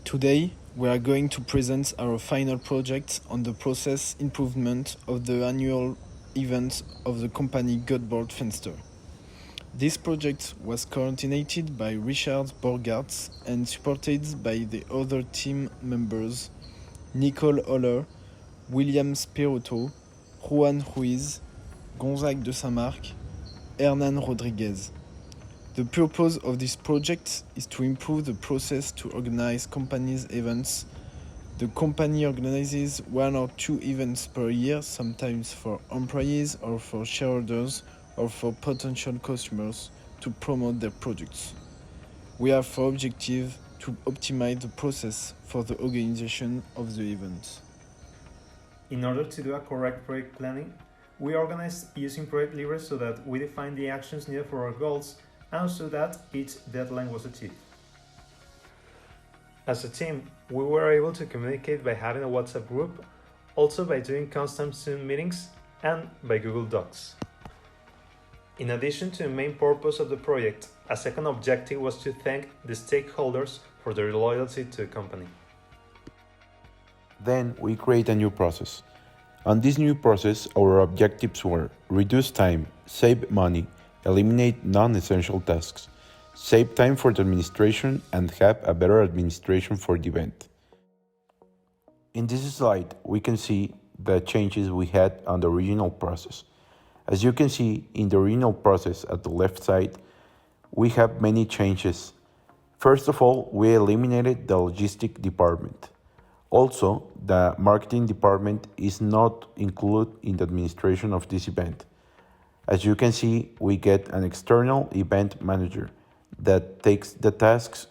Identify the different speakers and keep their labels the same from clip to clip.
Speaker 1: Today, we are going to present our final project on the process improvement of the annual event of the company Godboard Fenster. This project was coordinated by Richard Borgarts and supported by the other team members Nicole Holler, William Spirotto, Juan Ruiz, Gonzague de Saint-Marc, Hernan Rodriguez. The purpose of this project is to improve the process to organize companies' events. The company organizes 1 or 2 events per year, sometimes for employees or for shareholders or for potential customers to promote their products. We have for objective to optimize the process for the organization of the event.
Speaker 2: In order to do a correct project planning, we organize using project levers so that we define the actions needed for our goals and so that each deadline was achieved. As a team, we were able to communicate by having a WhatsApp group, also by doing constant Zoom meetings, and by Google Docs. In addition to the main purpose of the project, a second objective was to thank the stakeholders for their loyalty to the company.
Speaker 3: Then we create a new process. On this new process, our objectives were reduce time, save money, eliminate non-essential tasks, save time for the administration, and have a better administration for the event. In this slide, we can see the changes we had on the original process. As you can see in the original process at the left side, we have many changes. First of all, we eliminated the logistic department. Also, the marketing department is not included in the administration of this event. As you can see, we get an external event manager that takes the tasks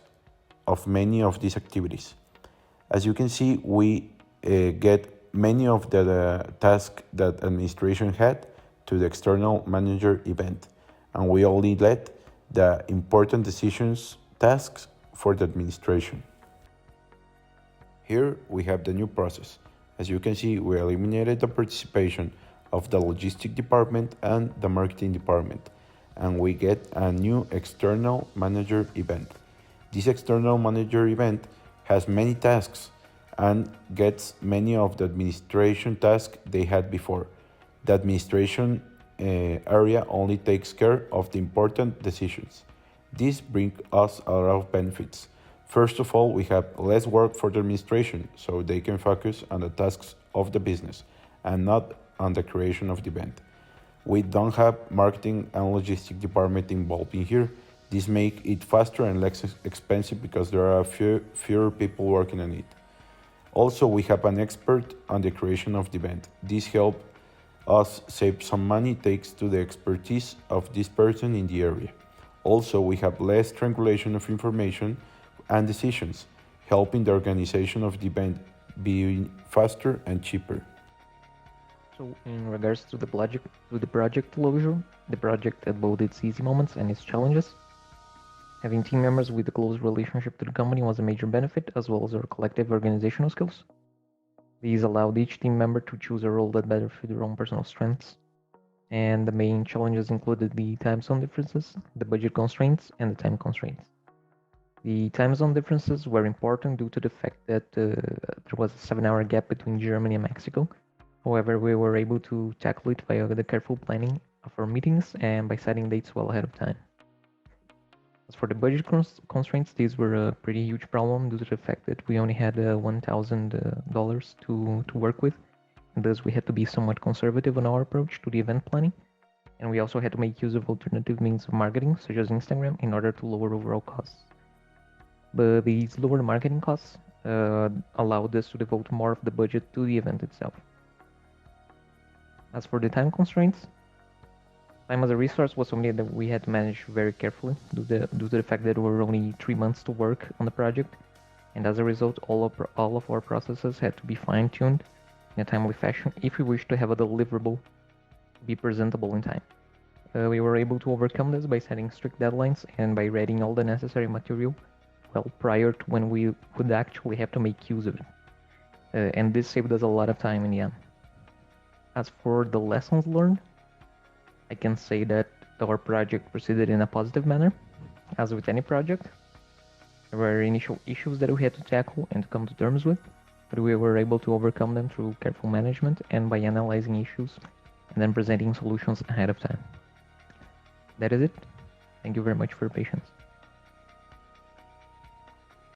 Speaker 3: of many of these activities. As you can see, we get many of the tasks that administration had to the external manager event, and we only let the important decisions tasks for the administration. Here we have the new process. As you can see, we eliminated the participation of the logistic department and the marketing department, and we get a new external manager event. This external manager event has many tasks and gets many of the administration tasks they had before. The administration area only takes care of the important decisions. This brings us a lot of benefits. First of all, we have less work for the administration, so they can focus on the tasks of the business and not on the creation of the event. We don't have marketing and logistic department involved in here. This makes it faster and less expensive because there are fewer people working on it. Also, we have an expert on the creation of the event. This helps us save some money thanks to the expertise of this person in the area. Also, we have less triangulation of information and decisions, helping the organization of the event be faster and cheaper.
Speaker 4: So in regards to the project closure, the project had both its easy moments and its challenges. Having team members with a close relationship to the company was a major benefit, as well as our collective organizational skills. These allowed each team member to choose a role that better fit their own personal strengths. And the main challenges included the time zone differences, the budget constraints, and the time constraints. The time zone differences were important due to the fact that there was a 7-hour gap between Germany and Mexico. However, we were able to tackle it via the careful planning of our meetings and by setting dates well ahead of time. As for the budget constraints, these were a pretty huge problem due to the fact that we only had $1,000 to work with, and thus we had to be somewhat conservative on our approach to the event planning. And we also had to make use of alternative means of marketing, such as Instagram, in order to lower overall costs. But these lower marketing costs allowed us to devote more of the budget to the event itself. As for the time constraints, time as a resource was something that we had to manage very carefully due to the fact that there were only 3 months to work on the project, and as a result, all of our processes had to be fine-tuned in a timely fashion if we wished to have a deliverable be presentable in time. We were able to overcome this by setting strict deadlines and by readying all the necessary material well prior to when we would actually have to make use of it. And this saved us a lot of time in the end. As for the lessons learned, I can say that our project proceeded in a positive manner, as with any project. There were initial issues that we had to tackle and come to terms with, but we were able to overcome them through careful management and by analyzing issues and then presenting solutions ahead of time. That is it. Thank you very much for your patience.